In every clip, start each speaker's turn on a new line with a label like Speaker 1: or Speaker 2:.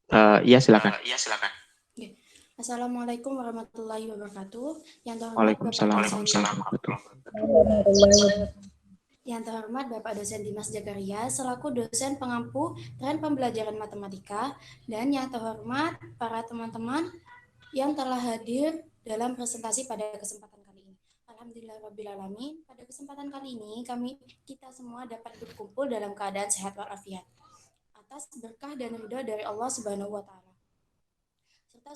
Speaker 1: Iya, silakan.
Speaker 2: Iya, silakan. Oke. Assalamualaikum warahmatullahi wabarakatuh. Yang terhormat Bapak
Speaker 1: Waalaikumsalam
Speaker 2: dosen.
Speaker 1: warahmatullahi wabarakatuh.
Speaker 2: Yang terhormat Bapak dosen Dimas Jakaria selaku dosen pengampu tren pembelajaran matematika, dan yang terhormat para teman-teman yang telah hadir dalam presentasi pada kesempatan kali ini. Alhamdulillahirrabbilalamin, pada kesempatan kali ini kita semua dapat berkumpul dalam keadaan sehat walafiat atas berkah dan ridho dari Allah Subhanahu wa Ta'ala. Serta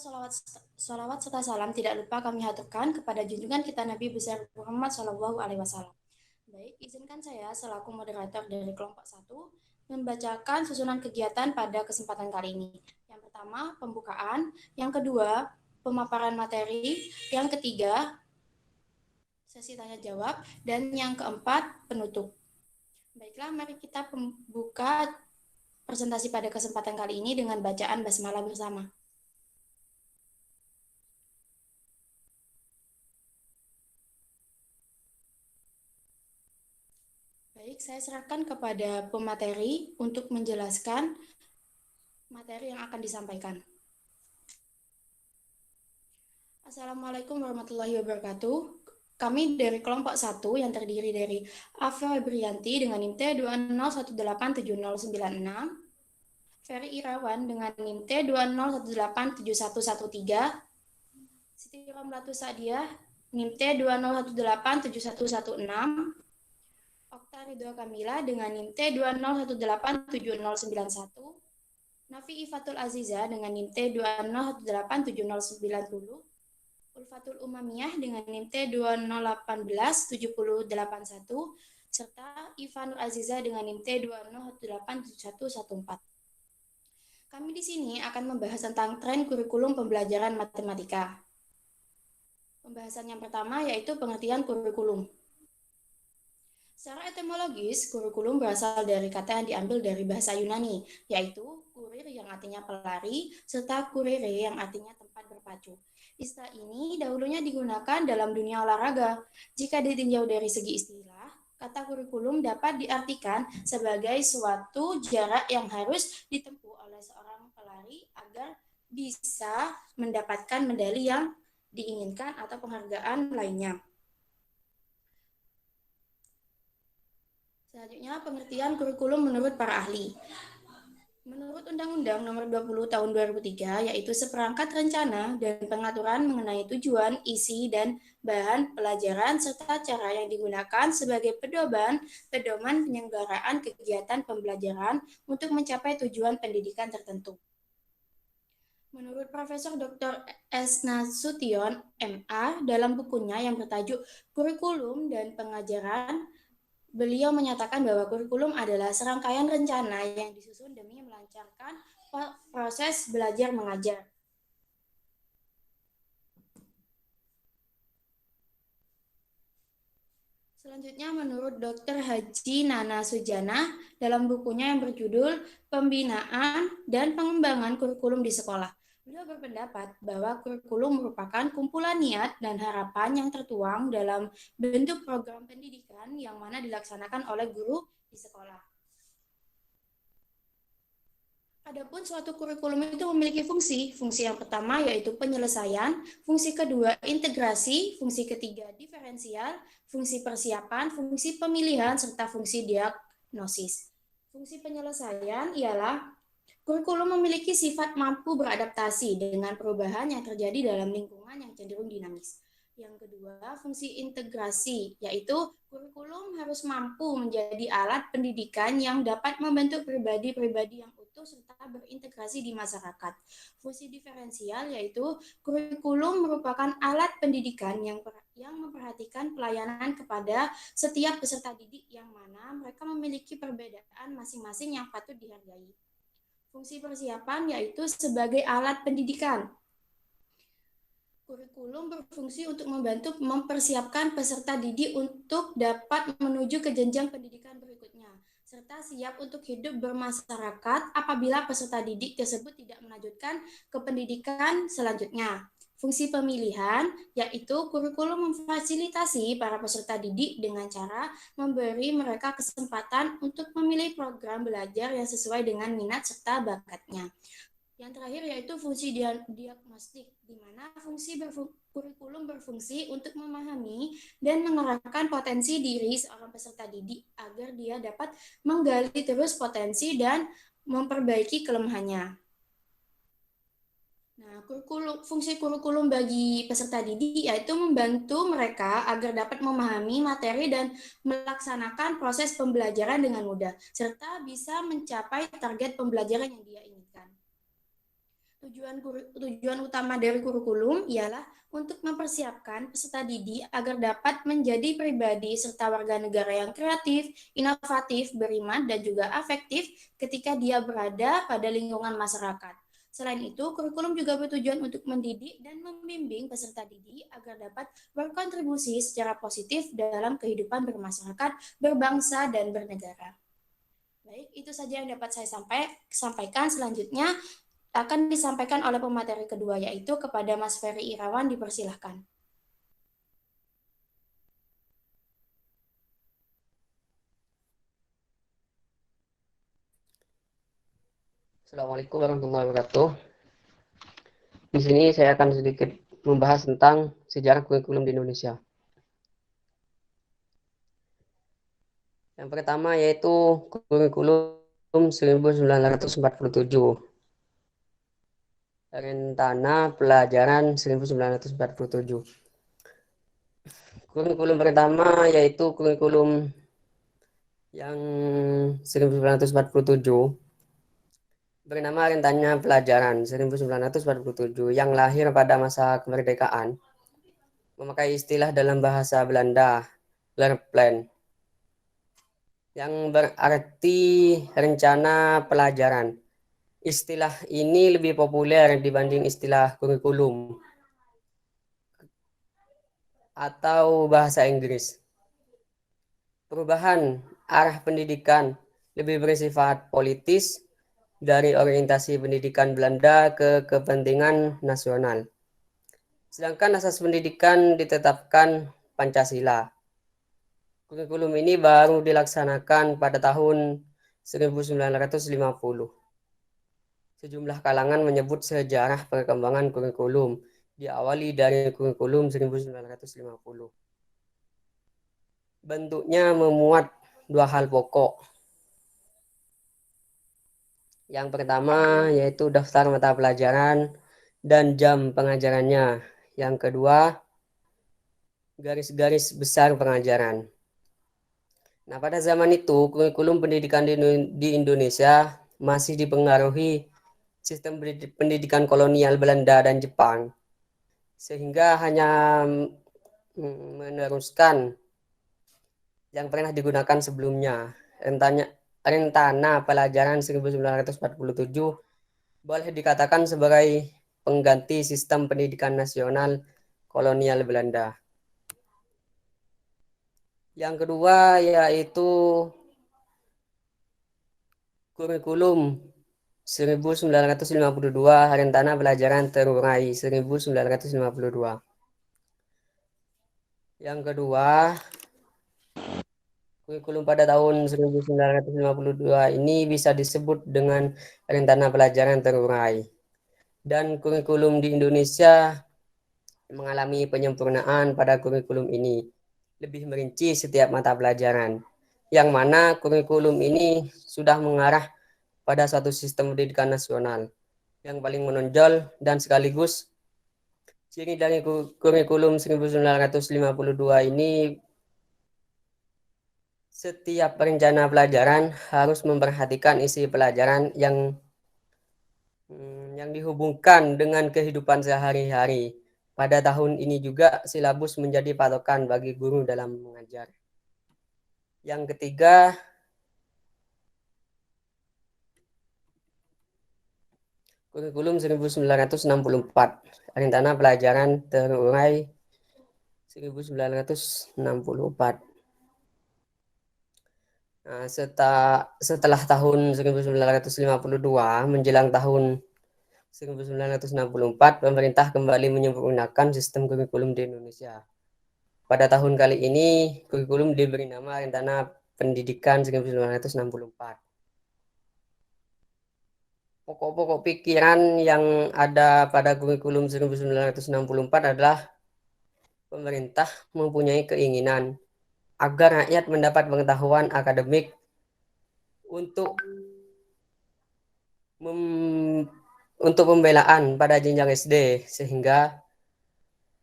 Speaker 2: salawat serta salam tidak lupa kami haturkan kepada junjungan kita Nabi besar Muhammad Shallallahu Alaihi Wasallam. Baik, izinkan saya selaku moderator dari kelompok 1 membacakan susunan kegiatan pada kesempatan kali ini. Yang pertama, pembukaan. Yang kedua, pemaparan materi. Yang ketiga, sesi tanya jawab. Dan yang keempat, penutup. Baiklah, mari kita buka presentasi pada kesempatan kali ini dengan bacaan basmalah bersama. Baik, saya serahkan kepada pemateri untuk menjelaskan materi yang akan disampaikan. Assalamualaikum warahmatullahi wabarakatuh. Kami dari kelompok 1 yang terdiri dari Afra Brianti dengan NIM T20187096, Ferry Irawan dengan NIM T20187113, Siti Romlatu Sadiah NIM T20187116, Okta Ridho Kamila dengan NIM T20187091, Nafi Ifatul Aziza dengan NIM T20187090, Ulfatul Umamiyah dengan NIM T20187081, serta Ivanul Aziza dengan NIM T20187114. Kami di sini akan membahas tentang tren kurikulum pembelajaran matematika. Pembahasan yang pertama yaitu pengertian kurikulum. Secara etimologis, kurikulum berasal dari kata yang diambil dari bahasa Yunani, yaitu kurir yang artinya pelari, serta kurire yang artinya tempat berpacu. Istilah ini dahulunya digunakan dalam dunia olahraga. Jika ditinjau dari segi istilah, kata kurikulum dapat diartikan sebagai suatu jarak yang harus ditempuh oleh seorang pelari agar bisa mendapatkan medali yang diinginkan atau penghargaan lainnya. Selanjutnya, pengertian kurikulum menurut para ahli. Menurut Undang-Undang Nomor 20 Tahun 2003, yaitu seperangkat rencana dan pengaturan mengenai tujuan, isi, dan bahan pelajaran, serta cara yang digunakan sebagai pedoman penyelenggaraan kegiatan pembelajaran untuk mencapai tujuan pendidikan tertentu. Menurut Profesor Dr. S. Nasution, MA, dalam bukunya yang bertajuk Kurikulum dan Pengajaran, beliau menyatakan bahwa kurikulum adalah serangkaian rencana yang disusun demi melancarkan proses belajar mengajar. Selanjutnya, menurut Dr. Haji Nana Sujana, dalam bukunya yang berjudul Pembinaan dan Pengembangan Kurikulum di Sekolah, beliau berpendapat bahwa kurikulum merupakan kumpulan niat dan harapan yang tertuang dalam bentuk program pendidikan yang mana dilaksanakan oleh guru di sekolah. Adapun suatu kurikulum itu memiliki fungsi. Fungsi yang pertama yaitu penyelesaian, fungsi kedua integrasi, fungsi ketiga diferensial, fungsi persiapan, fungsi pemilihan, serta fungsi diagnosis. Fungsi penyelesaian ialah kurikulum memiliki sifat mampu beradaptasi dengan perubahan yang terjadi dalam lingkungan yang cenderung dinamis. Yang kedua, fungsi integrasi, yaitu kurikulum harus mampu menjadi alat pendidikan yang dapat membentuk pribadi-pribadi yang utuh serta berintegrasi di masyarakat. Fungsi diferensial, yaitu kurikulum merupakan alat pendidikan yang memperhatikan pelayanan kepada setiap peserta didik yang mana mereka memiliki perbedaan masing-masing yang patut dihargai. Fungsi persiapan yaitu sebagai alat pendidikan. Kurikulum berfungsi untuk membantu mempersiapkan peserta didik untuk dapat menuju ke jenjang pendidikan berikutnya, serta siap untuk hidup bermasyarakat apabila peserta didik tersebut tidak melanjutkan ke pendidikan selanjutnya. Fungsi pemilihan, yaitu kurikulum memfasilitasi para peserta didik dengan cara memberi mereka kesempatan untuk memilih program belajar yang sesuai dengan minat serta bakatnya. Yang terakhir yaitu fungsi diagnostik, di mana kurikulum berfungsi untuk memahami dan mengerahkan potensi diri seorang peserta didik agar dia dapat menggali terus potensi dan memperbaiki kelemahannya. Nah, fungsi kurikulum bagi peserta didik yaitu membantu mereka agar dapat memahami materi dan melaksanakan proses pembelajaran dengan mudah, serta bisa mencapai target pembelajaran yang dia inginkan. Tujuan utama dari kurikulum ialah untuk mempersiapkan peserta didik agar dapat menjadi pribadi serta warga negara yang kreatif, inovatif, beriman, dan juga afektif ketika dia berada pada lingkungan masyarakat. Selain itu, kurikulum juga bertujuan untuk mendidik dan membimbing peserta didik agar dapat berkontribusi secara positif dalam kehidupan bermasyarakat, berbangsa, dan bernegara. Baik, itu saja yang dapat saya sampaikan. Selanjutnya, akan disampaikan oleh pemateri kedua, yaitu kepada Mas Ferry Irawan, dipersilahkan.
Speaker 3: Assalamualaikum warahmatullahi wabarakatuh. Di sini saya akan sedikit membahas tentang sejarah kurikulum di Indonesia. Yang pertama yaitu kurikulum 1947. Rencana Pelajaran 1947. Kurikulum pertama yaitu kurikulum yang 1947 bernama Rencana Pelajaran 1947 yang lahir pada masa kemerdekaan, memakai istilah dalam bahasa Belanda Leerplan yang berarti rencana pelajaran. Istilah ini lebih populer dibanding istilah kurikulum atau bahasa Inggris. Perubahan arah pendidikan lebih bersifat politis dari orientasi pendidikan Belanda ke kepentingan nasional. Sedangkan asas pendidikan ditetapkan Pancasila. Kurikulum ini baru dilaksanakan pada tahun 1950. Sejumlah kalangan menyebut sejarah perkembangan kurikulum diawali dari kurikulum 1950. Bentuknya memuat dua hal pokok. Yang pertama yaitu daftar mata pelajaran dan jam pengajarannya. Yang kedua, garis-garis besar pengajaran. Nah, pada zaman itu, kurikulum pendidikan di Indonesia masih dipengaruhi sistem pendidikan kolonial Belanda dan Jepang, sehingga hanya meneruskan yang pernah digunakan sebelumnya. Rencana Pelajaran 1947 boleh dikatakan sebagai pengganti sistem pendidikan nasional kolonial Belanda. Yang kedua yaitu kurikulum 1952 Rencana Pelajaran Terurai 1952. Yang kedua, kurikulum pada tahun 1952 ini bisa disebut dengan Rencana Pelajaran Terurai. Dan kurikulum di Indonesia mengalami penyempurnaan pada kurikulum ini, lebih merinci setiap mata pelajaran, yang mana kurikulum ini sudah mengarah pada suatu sistem pendidikan nasional yang paling menonjol dan sekaligus ciri dari kurikulum 1952 ini, setiap rencana pelajaran harus memperhatikan isi pelajaran yang dihubungkan dengan kehidupan sehari-hari. Pada tahun ini juga silabus menjadi patokan bagi guru dalam mengajar. Yang ketiga, kurikulum 1964, Rencana Pelajaran Terurai 1964. Nah, setelah tahun 1952 menjelang tahun 1964, pemerintah kembali menyempurnakan sistem kurikulum di Indonesia. Pada tahun kali ini, kurikulum diberi nama Rencana Pendidikan 1964. pokok-pokok pikiran yang ada pada kurikulum 1964 adalah pemerintah mempunyai keinginan agar rakyat mendapat pengetahuan akademik untuk untuk pembelaan pada jenjang SD, sehingga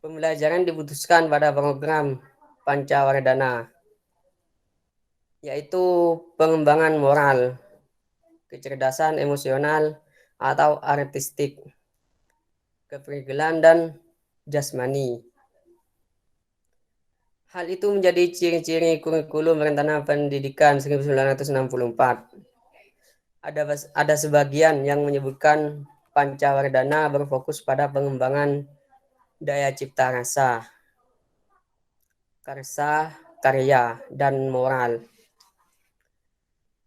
Speaker 3: pembelajaran diputuskan pada program Pancawardhana, yaitu pengembangan moral, kecerdasan emosional atau artistik, kepribadian dan jasmani. Hal itu menjadi ciri-ciri kurikulum rencana pendidikan 1964. Ada sebagian yang menyebutkan Pancawardhana berfokus pada pengembangan daya cipta rasa, karsa, karya, dan moral.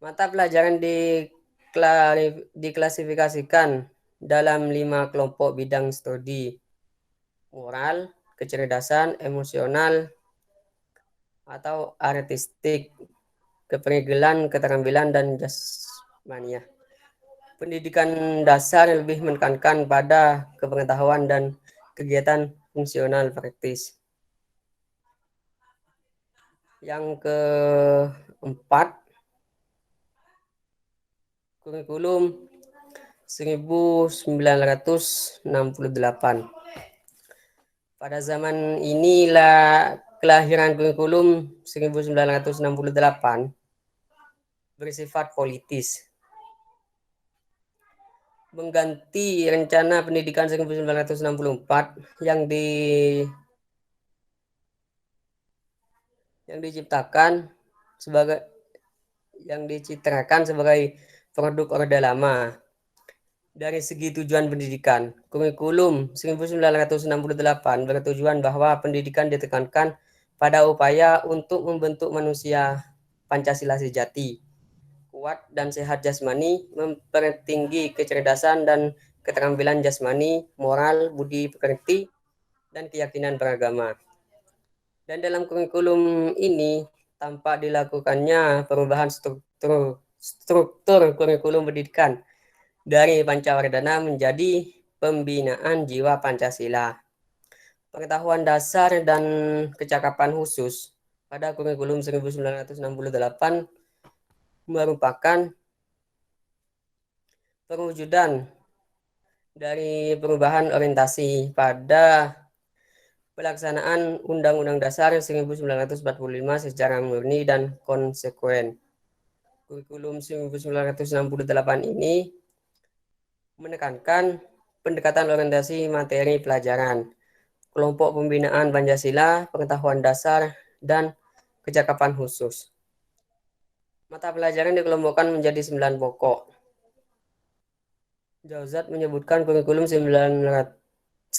Speaker 3: Mata pelajaran diklasifikasikan dalam 5 kelompok bidang studi: moral, kecerdasan, emosional, atau artistik, kepribadian, keterampilan, dan jasmania. Pendidikan dasar lebih menekankan pada kepengetahuan dan kegiatan fungsional praktis. Yang keempat, kurikulum 1968. Pada zaman inilah kelahiran kurikulum 1968 bersifat politis, mengganti rencana pendidikan 1964 yang dicitrakan sebagai produk Orde Lama. Dari segi tujuan pendidikan, kurikulum 1968 bertujuan bahwa pendidikan ditekankan pada upaya untuk membentuk manusia Pancasila sejati, kuat dan sehat jasmani, mempertinggi kecerdasan dan keterampilan jasmani, moral, budi pekerti, dan keyakinan beragama. Dan dalam kurikulum ini tampak dilakukannya perubahan struktur kurikulum pendidikan dari Pancawardhana menjadi pembinaan jiwa Pancasila. Pengetahuan dasar dan kecakapan khusus pada kurikulum 1968 merupakan perwujudan dari perubahan orientasi pada pelaksanaan Undang-Undang Dasar 1945 secara murni dan konsekuen. Kurikulum 1968 ini menekankan pendekatan orientasi materi pelajaran, kelompok pembinaan Pancasila, pengetahuan dasar, dan kecakapan khusus. Mata pelajaran dikelompokkan menjadi 9 pokok. Jauzat menyebutkan kurikulum 1968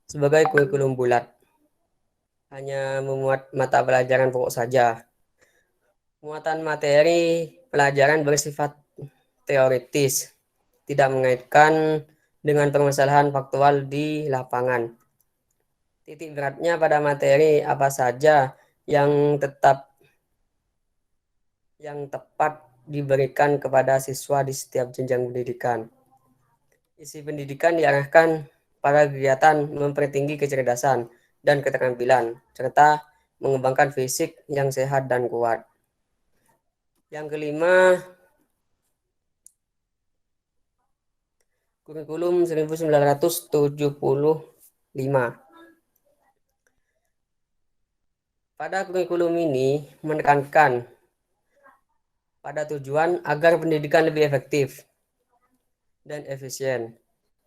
Speaker 3: sebagai kurikulum bulat, hanya memuat mata pelajaran pokok saja. Muatan materi pelajaran bersifat teoritis, tidak mengaitkan dengan permasalahan faktual di lapangan. Titik beratnya pada materi apa saja yang tepat diberikan kepada siswa di setiap jenjang pendidikan. Isi pendidikan diarahkan pada kegiatan mempertinggi kecerdasan dan keterampilan, serta mengembangkan fisik yang sehat dan kuat. Yang kelima, kurikulum 1975. Pada kurikulum ini menekankan pada tujuan agar pendidikan lebih efektif dan efisien.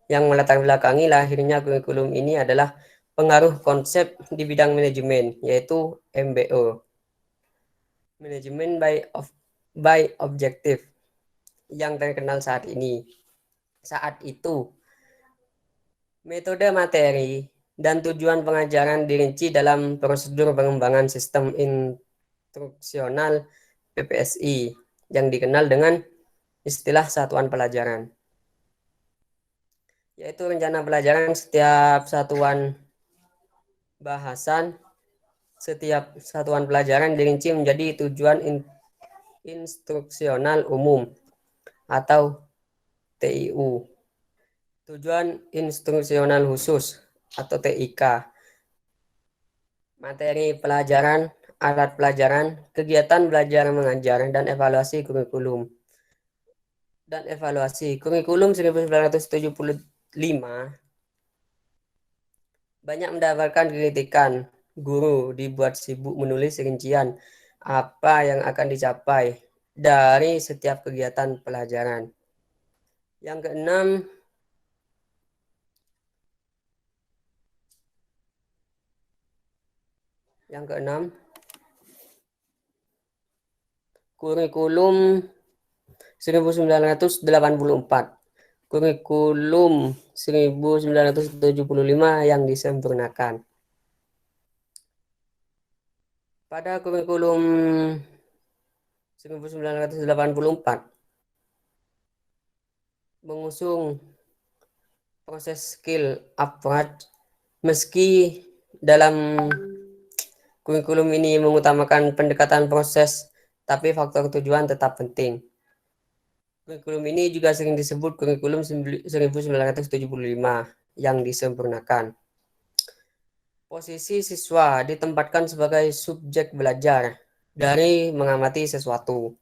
Speaker 3: Yang melatar belakangi lahirnya kurikulum ini adalah pengaruh konsep di bidang manajemen, yaitu MBO, Manajemen by Objective, yang terkenal saat ini. Saat itu, metode materi dan tujuan pengajaran dirinci dalam prosedur pengembangan sistem instruksional PPSI yang dikenal dengan istilah satuan pelajaran, yaitu rencana pelajaran setiap satuan bahasan. Setiap satuan pelajaran dirinci menjadi tujuan instruksional umum atau TIU. Tujuan instruksional khusus atau TIK. Materi pelajaran, alat pelajaran, kegiatan belajar mengajar, dan evaluasi kurikulum. Kurikulum 1975 banyak mendapatkan kritikan. Guru dibuat sibuk menulis rincian apa yang akan dicapai dari setiap kegiatan pelajaran. Yang keenam, kurikulum 1984. Kurikulum 1975 yang disempurnakan. Pada kurikulum 1984 mengusung proses skill upward, meski dalam kurikulum ini mengutamakan pendekatan proses, tapi faktor tujuan tetap penting. Kurikulum ini juga sering disebut kurikulum 1975 yang disempurnakan. Posisi siswa ditempatkan sebagai subjek belajar dari mengamati sesuatu,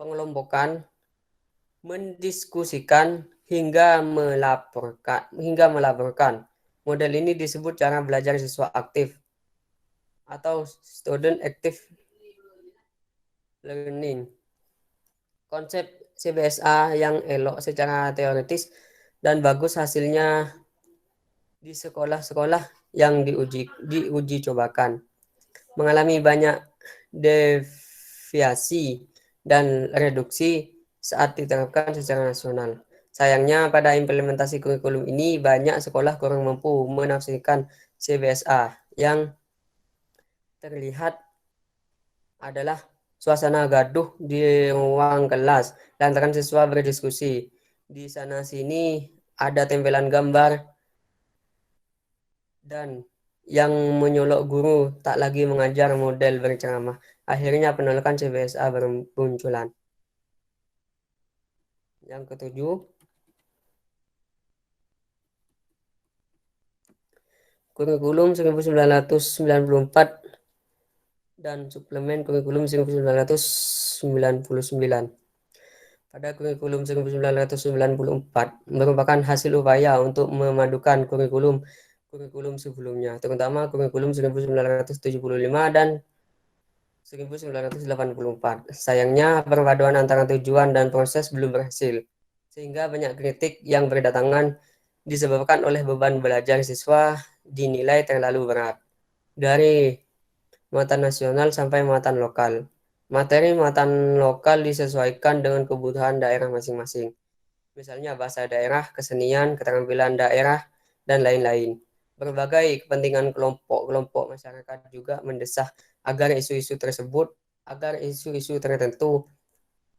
Speaker 3: pengelompokan, mendiskusikan, hingga melaporkan. Model ini disebut cara belajar siswa aktif atau student active learning. Konsep CBSA yang elok secara teoritis dan bagus hasilnya di sekolah-sekolah yang diuji cobakan. Mengalami banyak deviasi dan reduksi saat diterapkan secara nasional. Sayangnya pada implementasi kurikulum ini banyak sekolah kurang mampu menafsirkan CBSA. Yang terlihat adalah suasana gaduh di ruang kelas lantaran siswa berdiskusi. Di sana sini ada tempelan gambar dan yang menyolok guru tak lagi mengajar model berceramah. Akhirnya penolakan CBSA bermunculan. Yang ketujuh, kurikulum 1994 dan suplemen kurikulum 1999. Pada kurikulum 1994 merupakan hasil upaya untuk memadukan kurikulum sebelumnya, terutama kurikulum 1975 dan 1984. Sayangnya, perpaduan antara tujuan dan proses belum berhasil, sehingga banyak kritik yang berdatangan disebabkan oleh beban belajar siswa dinilai terlalu berat. Dari muatan nasional sampai muatan lokal. Materi muatan lokal disesuaikan dengan kebutuhan daerah masing-masing. Misalnya bahasa daerah, kesenian, keterampilan daerah, dan lain-lain. Berbagai kepentingan kelompok masyarakat juga mendesak agar isu-isu tertentu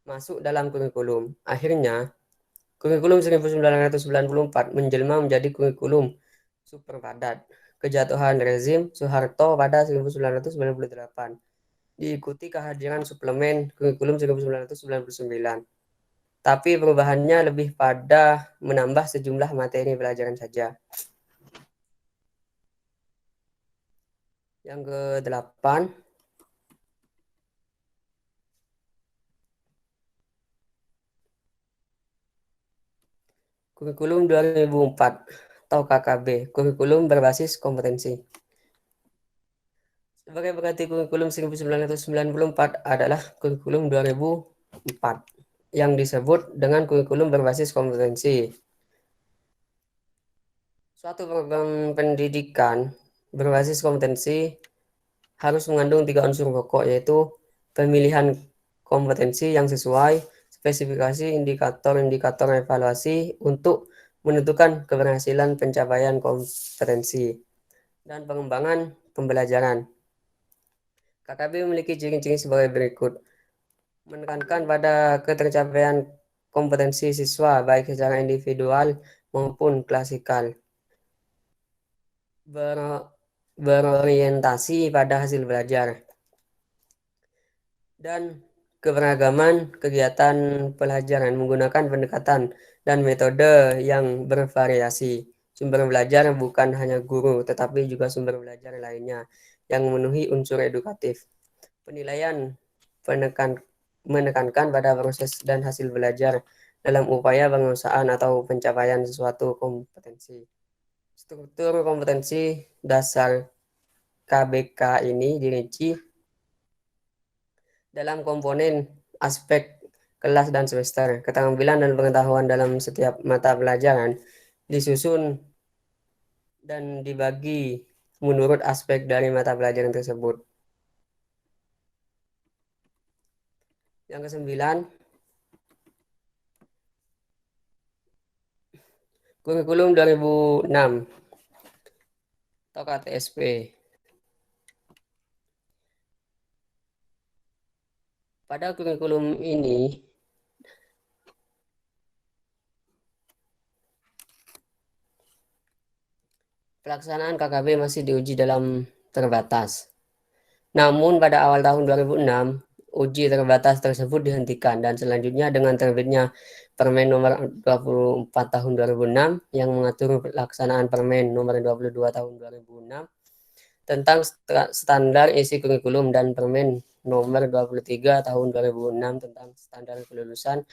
Speaker 3: masuk dalam kurikulum. Akhirnya, kurikulum 1994 menjelma menjadi kurikulum super padat. Kejatuhan rezim Soeharto pada 1998 diikuti kehadiran suplemen kurikulum 1999. Tapi perubahannya lebih pada menambah sejumlah materi pelajaran saja. Yang ke-8, kurikulum 2004 atau KKB, kurikulum berbasis kompetensi. Sebagai pengganti kurikulum 1994 adalah kurikulum 2004 yang disebut dengan kurikulum berbasis kompetensi. Suatu program pendidikan berbasis kompetensi harus mengandung 3 unsur pokok, yaitu pemilihan kompetensi yang sesuai, spesifikasi indikator-indikator evaluasi untuk menentukan keberhasilan pencapaian kompetensi, dan pengembangan pembelajaran. KKB memiliki ciri-ciri sebagai berikut. Menekankan pada ketercapaian kompetensi siswa baik secara individual maupun klasikal. Berorientasi pada hasil belajar. Dan keberagaman kegiatan pelajaran menggunakan pendekatan dan metode yang bervariasi. Sumber belajar bukan hanya guru, tetapi juga sumber belajar lainnya yang memenuhi unsur edukatif. Penilaian menekankan pada proses dan hasil belajar dalam upaya penguasaan atau pencapaian suatu kompetensi. Struktur kompetensi dasar KBK ini dirinci dalam komponen aspek kelas dan semester. Keterampilan dan pengetahuan dalam setiap mata pelajaran disusun dan dibagi menurut aspek dari mata pelajaran tersebut. Yang kesembilan, kurikulum 2006 atau KTSP. Pada kurikulum ini pelaksanaan KKB masih diuji dalam terbatas. Namun pada awal tahun 2006, uji terbatas tersebut dihentikan dan selanjutnya dengan terbitnya Permen nomor 24 tahun 2006 yang mengatur pelaksanaan Permen nomor 22 tahun 2006 tentang standar isi kurikulum dan Permen nomor 23 tahun 2006 tentang standar kelulusan,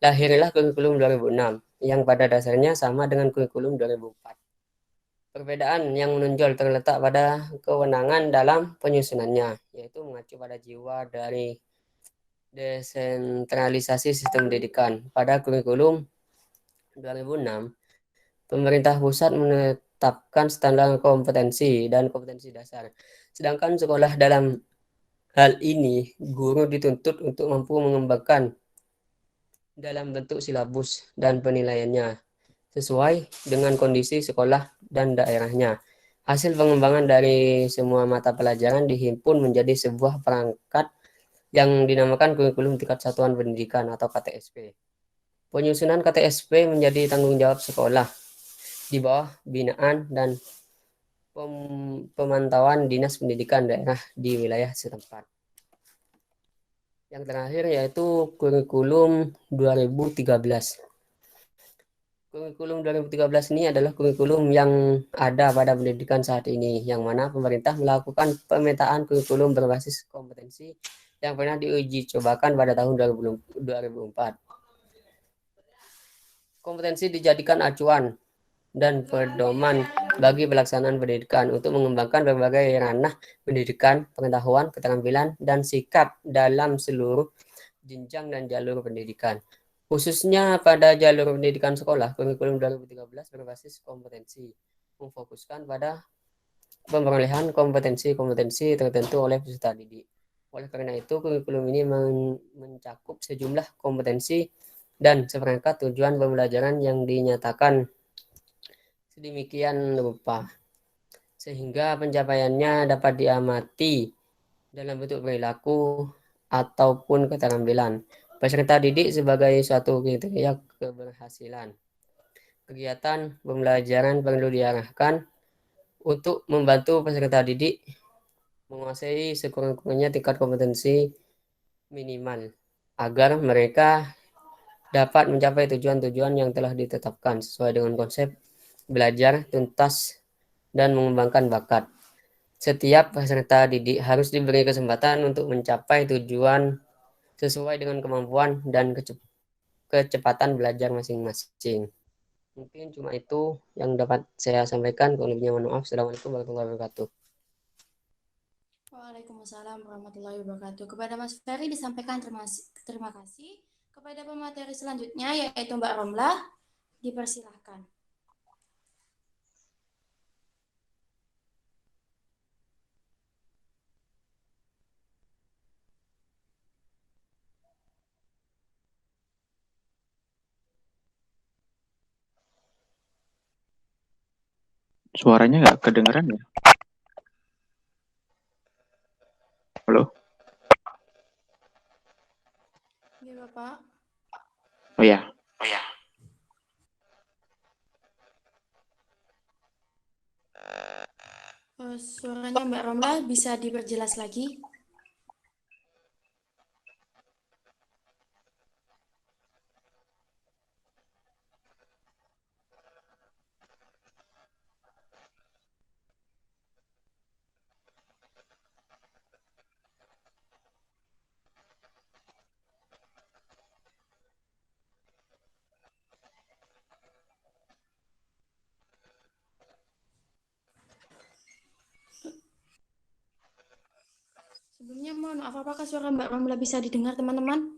Speaker 3: lahirlah kurikulum 2006 yang pada dasarnya sama dengan kurikulum 2004. Perbedaan yang menonjol terletak pada kewenangan dalam penyusunannya, yaitu mengacu pada jiwa dari desentralisasi sistem pendidikan. Pada kurikulum 2006, pemerintah pusat menetapkan standar kompetensi dan kompetensi dasar. Sedangkan sekolah dalam hal ini, guru dituntut untuk mampu mengembangkan dalam bentuk silabus dan penilaiannya sesuai dengan kondisi sekolah dan daerahnya. Hasil pengembangan dari semua mata pelajaran dihimpun menjadi sebuah perangkat yang dinamakan kurikulum tingkat satuan pendidikan atau KTSP. Penyusunan KTSP menjadi tanggung jawab sekolah di bawah binaan dan pemantauan Dinas Pendidikan Daerah di wilayah setempat. Yang terakhir yaitu kurikulum 2013. Kurikulum 2013 ini adalah kurikulum yang ada pada pendidikan saat ini, yang mana pemerintah melakukan pemetaan kurikulum berbasis kompetensi yang pernah diuji cobakan pada tahun 2004. Kompetensi dijadikan acuan dan pedoman bagi pelaksanaan pendidikan untuk mengembangkan berbagai ranah pendidikan, pengetahuan, keterampilan, dan sikap dalam seluruh jenjang dan jalur pendidikan. Khususnya pada jalur pendidikan sekolah, kurikulum 2013 berbasis kompetensi, memfokuskan pada pemrolehan kompetensi-kompetensi tertentu oleh peserta didik. Oleh karena itu, kurikulum ini mencakup sejumlah kompetensi dan seperangkat tujuan pembelajaran yang dinyatakan sedemikian rupa, sehingga pencapaiannya dapat diamati dalam bentuk perilaku ataupun keterampilan peserta didik sebagai suatu kriteria keberhasilan. Kegiatan pembelajaran perlu diarahkan untuk membantu peserta didik menguasai sekurang-kurangnya tingkat kompetensi minimal agar mereka dapat mencapai tujuan-tujuan yang telah ditetapkan sesuai dengan konsep belajar tuntas dan mengembangkan bakat. Setiap peserta didik harus diberi kesempatan untuk mencapai tujuan sesuai dengan kemampuan dan kecepatan belajar masing-masing. Mungkin cuma itu yang dapat saya sampaikan. Kalau lebihnya mohon maaf. Assalamualaikum warahmatullahi wabarakatuh.
Speaker 2: Waalaikumsalam warahmatullahi wabarakatuh. Kepada Mas Ferry disampaikan terima kasih. Kepada pemateri selanjutnya yaitu Mbak Romlah, dipersilahkan.
Speaker 1: Suaranya nggak kedengeran ya? Halo?
Speaker 2: Iya, Bapak.
Speaker 1: Oh ya.
Speaker 2: Suaranya Mbak Romlah bisa diperjelas lagi? maaf, apakah suara Mbak Romla bisa didengar, teman-teman?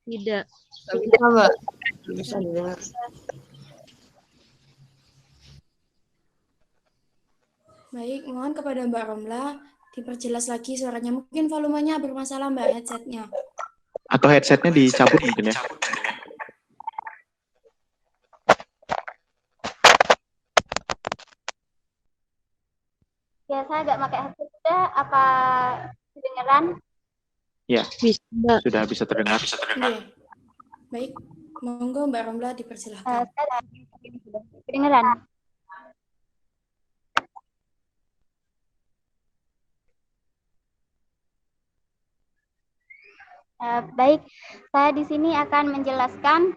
Speaker 4: Tidak. Tidak bisa, Mbak.
Speaker 3: Bisa didengar.
Speaker 2: Baik, mohon kepada Mbak Romla diperjelas lagi suaranya. Mungkin volumenya bermasalah, Mbak, headsetnya.
Speaker 1: Atau headsetnya dicabut mungkin ya.
Speaker 5: Ya, saya nggak pakai headset sudah. Apa kedengeran?
Speaker 1: Ya,
Speaker 4: Bisa, Mbak.
Speaker 1: sudah bisa terdengar.
Speaker 2: Iya. Baik, monggo Mbak Romla dipersilahkan.
Speaker 5: Saya kedengeran. Baik, saya di sini akan menjelaskan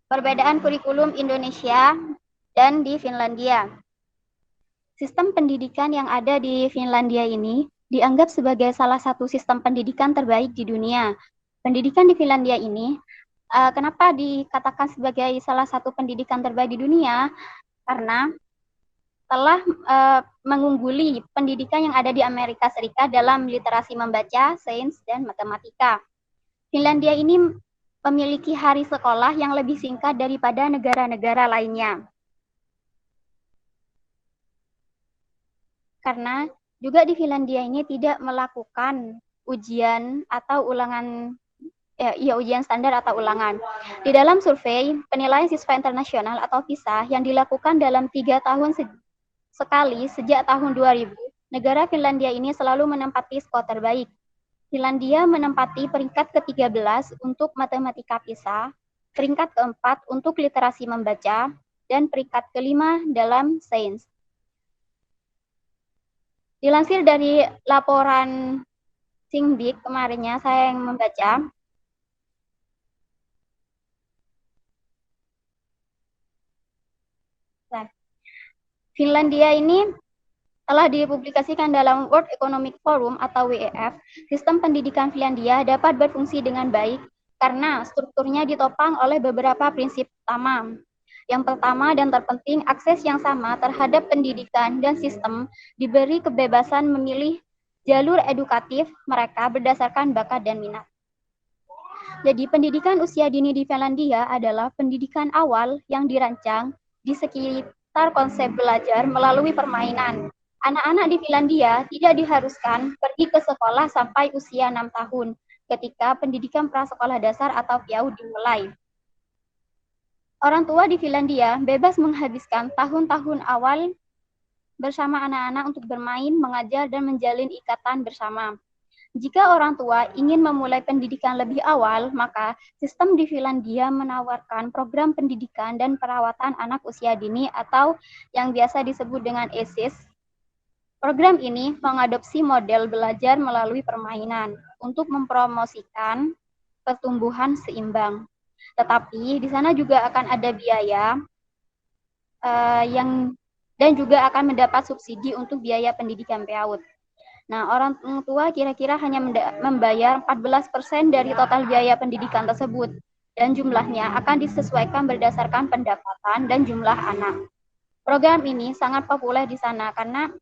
Speaker 5: perbedaan kurikulum Indonesia dan di Finlandia. Sistem pendidikan yang ada di Finlandia ini dianggap sebagai salah satu sistem pendidikan terbaik di dunia. Pendidikan di Finlandia ini, kenapa dikatakan sebagai salah satu pendidikan terbaik di dunia? Karena telah mengungguli pendidikan yang ada di Amerika Serikat dalam literasi membaca, sains, dan matematika. Finlandia ini memiliki hari sekolah yang lebih singkat daripada negara-negara lainnya. Karena juga di Finlandia ini tidak melakukan ujian atau ulangan, ujian standar atau ulangan. Di dalam survei penilaian siswa internasional atau PISA yang dilakukan dalam 3 tahun sekali sejak tahun 2000, negara Finlandia ini selalu menempati skor terbaik. Finlandia menempati peringkat ke-13 untuk matematika PISA, peringkat ke-4 untuk literasi membaca, dan peringkat ke-5 dalam sains. Dilansir dari laporan Singbik kemarinnya saya yang membaca, Finlandia ini telah dipublikasikan dalam World Economic Forum atau WEF. Sistem pendidikan Finlandia dapat berfungsi dengan baik karena strukturnya ditopang oleh beberapa prinsip utama. Yang pertama dan terpenting, akses yang sama terhadap pendidikan dan sistem diberi kebebasan memilih jalur edukatif mereka berdasarkan bakat dan minat. Jadi pendidikan usia dini di Finlandia adalah pendidikan awal yang dirancang di sekitar konsep belajar melalui permainan. Anak-anak di Finlandia tidak diharuskan pergi ke sekolah sampai usia 6 tahun ketika pendidikan prasekolah dasar atau PAUD dimulai. Orang tua di Finlandia bebas menghabiskan tahun-tahun awal bersama anak-anak untuk bermain, mengajar, dan menjalin ikatan bersama. Jika orang tua ingin memulai pendidikan lebih awal, maka sistem di Finlandia menawarkan program pendidikan dan perawatan anak usia dini atau yang biasa disebut dengan ESIS. Program ini mengadopsi model belajar melalui permainan untuk mempromosikan pertumbuhan seimbang. Tetapi di sana juga akan ada biaya dan juga akan mendapat subsidi untuk biaya pendidikan PAUD. Nah, orang tua kira-kira hanya membayar 14% dari total biaya pendidikan tersebut, dan jumlahnya akan disesuaikan berdasarkan pendapatan dan jumlah anak. Program ini sangat populer di sana karena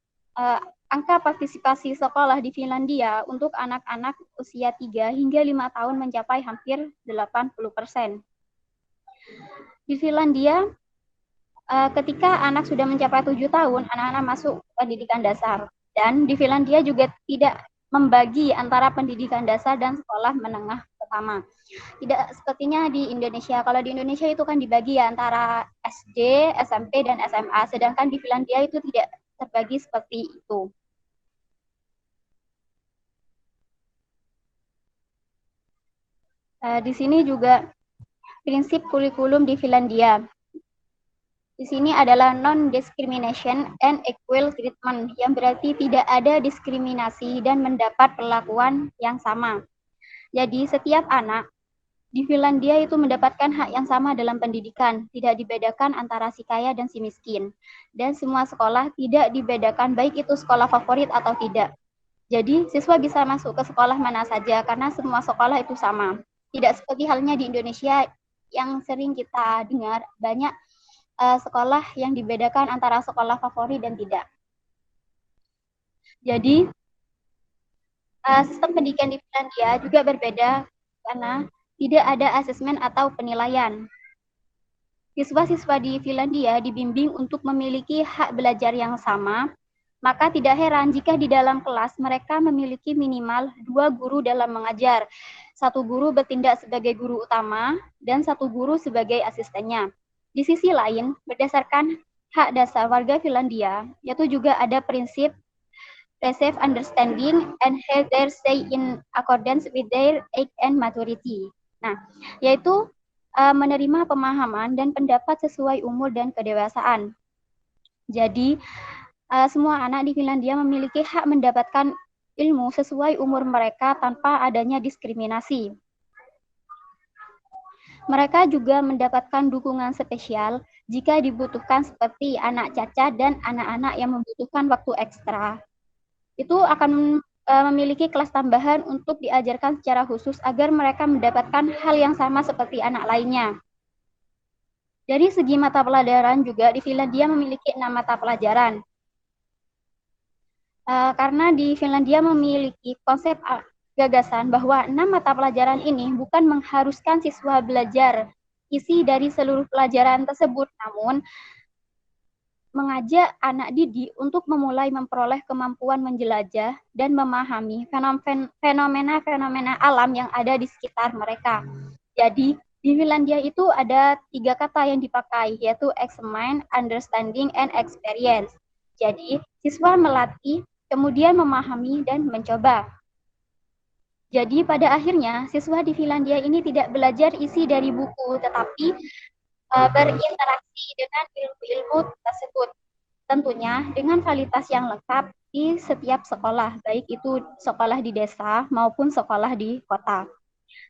Speaker 5: angka partisipasi sekolah di Finlandia untuk anak-anak usia 3 hingga 5 tahun mencapai hampir 80%. Di Finlandia, ketika anak sudah mencapai 7 tahun, anak-anak masuk pendidikan dasar. Dan di Finlandia juga tidak membagi antara pendidikan dasar dan sekolah menengah pertama. Tidak sepertinya di Indonesia. Kalau di Indonesia itu kan dibagi ya antara SD, SMP, dan SMA. Sedangkan di Finlandia itu tidak terbagi seperti itu. Di sini juga prinsip kurikulum di Finlandia. Di sini adalah non-discrimination and equal treatment, yang berarti tidak ada diskriminasi dan mendapat perlakuan yang sama. Jadi setiap anak di Finlandia itu mendapatkan hak yang sama dalam pendidikan, tidak dibedakan antara si kaya dan si miskin. Dan semua sekolah tidak dibedakan baik itu sekolah favorit atau tidak. Jadi siswa bisa masuk ke sekolah mana saja karena semua sekolah itu sama. Tidak seperti halnya di Indonesia yang sering kita dengar banyak sekolah yang dibedakan antara sekolah favorit dan tidak. Jadi Sistem pendidikan di Finlandia juga berbeda karena tidak ada asesmen atau penilaian. Siswa-siswa di Finlandia dibimbing untuk memiliki hak belajar yang sama, maka tidak heran jika di dalam kelas mereka memiliki minimal 2 guru dalam mengajar. 1 guru bertindak sebagai guru utama dan 1 guru sebagai asistennya. Di sisi lain, berdasarkan hak dasar warga Finlandia, yaitu juga ada prinsip receive understanding and have their say in accordance with their age and maturity. Nah, yaitu menerima pemahaman dan pendapat sesuai umur dan kedewasaan. Jadi, semua anak di Finlandia memiliki hak mendapatkan ilmu sesuai umur mereka tanpa adanya diskriminasi. Mereka juga mendapatkan dukungan spesial jika dibutuhkan seperti anak cacat dan anak-anak yang membutuhkan waktu ekstra. Itu akan memiliki kelas tambahan untuk diajarkan secara khusus agar mereka mendapatkan hal yang sama seperti anak lainnya. Dari segi mata pelajaran juga di Finlandia memiliki 6 mata pelajaran. Karena di Finlandia memiliki konsep gagasan bahwa 6 mata pelajaran ini bukan mengharuskan siswa belajar isi dari seluruh pelajaran tersebut, namun mengajak anak didik untuk memulai memperoleh kemampuan menjelajah dan memahami fenomena-fenomena alam yang ada di sekitar mereka. Jadi, di Finlandia itu ada 3 kata yang dipakai, yaitu examine, understanding, and experience. Jadi, siswa melatih, kemudian memahami, dan mencoba. Jadi, pada akhirnya, siswa di Finlandia ini tidak belajar isi dari buku, tetapi berinteraksi dengan ilmu-ilmu tersebut. Tentunya dengan fasilitas yang lengkap di setiap sekolah, baik itu sekolah di desa maupun sekolah di kota.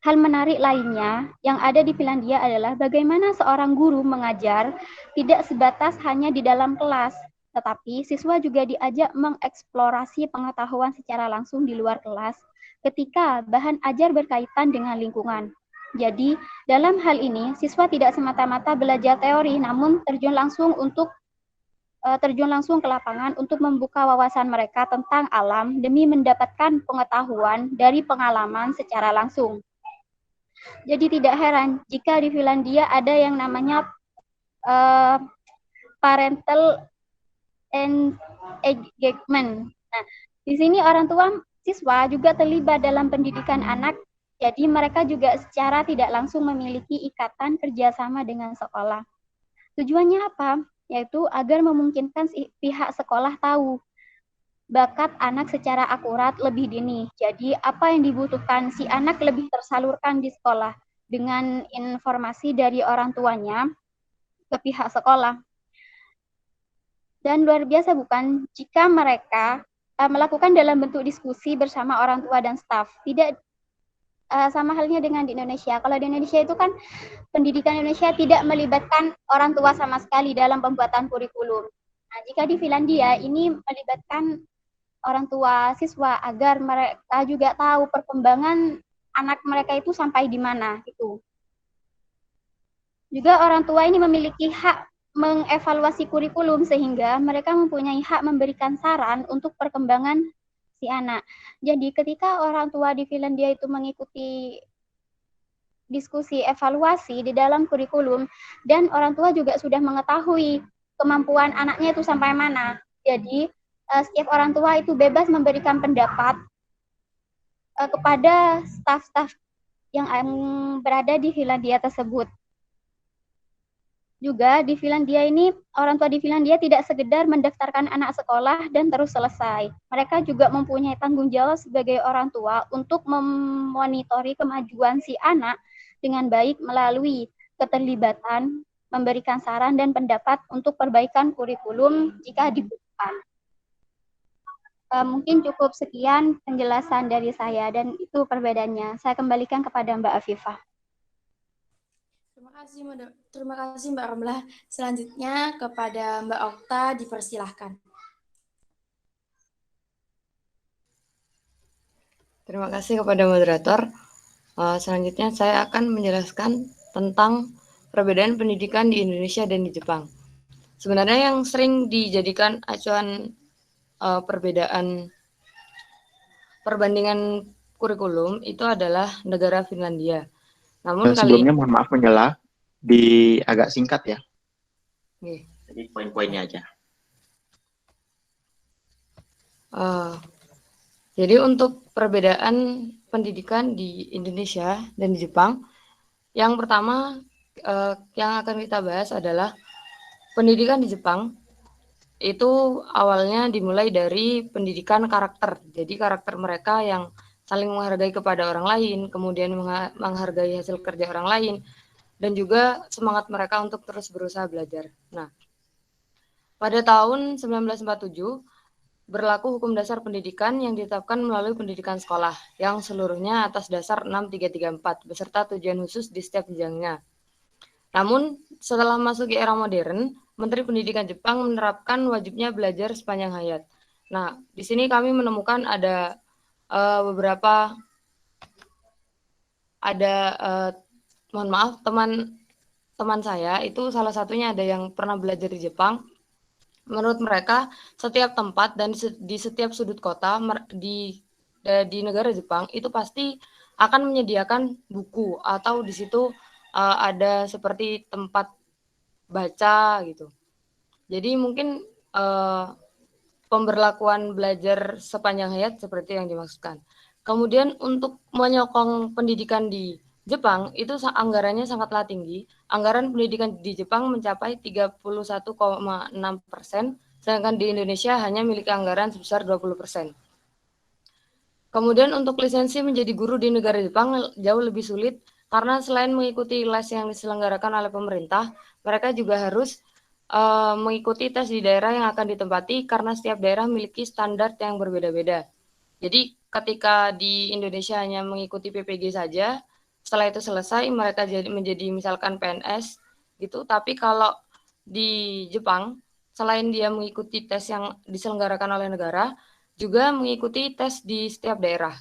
Speaker 5: Hal menarik lainnya yang ada di Finlandia adalah bagaimana seorang guru mengajar tidak sebatas hanya di dalam kelas, tetapi siswa juga diajak mengeksplorasi pengetahuan secara langsung di luar kelas ketika bahan ajar berkaitan dengan lingkungan. Jadi, dalam hal ini, siswa tidak semata-mata belajar teori, namun terjun langsung ke lapangan untuk membuka wawasan mereka tentang alam demi mendapatkan pengetahuan dari pengalaman secara langsung. Jadi tidak heran jika di Finlandia ada yang namanya parental engagement. Nah, di sini orang tua siswa juga terlibat dalam pendidikan anak. Jadi mereka juga secara tidak langsung memiliki ikatan kerjasama dengan sekolah. Tujuannya apa? Yaitu agar memungkinkan pihak sekolah tahu bakat anak secara akurat lebih dini. Jadi apa yang dibutuhkan si anak lebih tersalurkan di sekolah dengan informasi dari orang tuanya ke pihak sekolah. Dan luar biasa bukan jika mereka melakukan dalam bentuk diskusi bersama orang tua dan staf. Tidak sama halnya dengan di Indonesia. Kalau di Indonesia itu kan pendidikan Indonesia tidak melibatkan orang tua sama sekali dalam pembuatan kurikulum. Nah, jika di Finlandia ini melibatkan orang tua siswa agar mereka juga tahu perkembangan anak mereka itu sampai di mana gitu. Juga orang tua ini memiliki hak mengevaluasi kurikulum sehingga mereka mempunyai hak memberikan saran untuk perkembangan si anak. Jadi ketika orang tua di Finlandia itu mengikuti diskusi evaluasi di dalam kurikulum dan orang tua juga sudah mengetahui kemampuan anaknya itu sampai mana. Jadi setiap orang tua itu bebas memberikan pendapat kepada staf-staf yang berada di Finlandia tersebut. Juga di Finlandia ini, orang tua di Finlandia tidak sekedar mendaftarkan anak sekolah dan terus selesai. Mereka juga mempunyai tanggung jawab sebagai orang tua untuk memonitori kemajuan si anak dengan baik melalui keterlibatan, memberikan saran dan pendapat untuk perbaikan kurikulum jika dibutuhkan. Mungkin cukup sekian penjelasan dari saya dan itu perbedaannya. Saya kembalikan kepada Mbak Afifah.
Speaker 2: Terima kasih Mbak Romlah. Selanjutnya kepada Mbak Okta dipersilahkan.
Speaker 6: Terima kasih kepada moderator. Selanjutnya saya akan menjelaskan tentang perbedaan pendidikan di Indonesia dan di Jepang. Sebenarnya yang sering dijadikan acuan perbedaan perbandingan kurikulum itu adalah negara Finlandia. Namun kali
Speaker 1: Sebelumnya mohon maaf menyela, agak singkat ya.
Speaker 6: Oke.
Speaker 1: Jadi poin-poinnya aja.
Speaker 6: Jadi untuk perbedaan pendidikan di Indonesia dan di Jepang, yang pertama yang akan kita bahas adalah pendidikan di Jepang itu awalnya dimulai dari pendidikan karakter. Jadi karakter mereka yang saling menghargai kepada orang lain, kemudian menghargai hasil kerja orang lain, dan juga semangat mereka untuk terus berusaha belajar. Nah, pada tahun 1947, berlaku hukum dasar pendidikan yang ditetapkan melalui pendidikan sekolah yang seluruhnya atas dasar 6334 beserta tujuan khusus di setiap jenjangnya. Namun, setelah masuk era modern, Menteri Pendidikan Jepang menerapkan wajibnya belajar sepanjang hayat. Nah, di sini kami menemukan ada beberapa mohon maaf, teman saya itu salah satunya ada yang pernah belajar di Jepang. Menurut mereka, setiap tempat dan di setiap sudut kota di negara Jepang itu pasti akan menyediakan buku atau di situ ada seperti tempat baca gitu. Jadi mungkin pemberlakuan belajar sepanjang hayat seperti yang dimaksudkan. Kemudian untuk menyokong pendidikan di Jepang itu anggarannya sangatlah tinggi. Anggaran pendidikan di Jepang mencapai 31,6%, sedangkan di Indonesia hanya memiliki anggaran sebesar 20%. Kemudian untuk lisensi menjadi guru di negara Jepang jauh lebih sulit karena selain mengikuti les yang diselenggarakan oleh pemerintah, mereka juga harus mengikuti tes di daerah yang akan ditempati karena setiap daerah memiliki standar yang berbeda-beda. Jadi ketika di Indonesia hanya mengikuti PPG saja, setelah itu selesai mereka menjadi misalkan PNS gitu, tapi kalau di Jepang selain dia mengikuti tes yang diselenggarakan oleh negara, juga mengikuti tes di setiap daerah.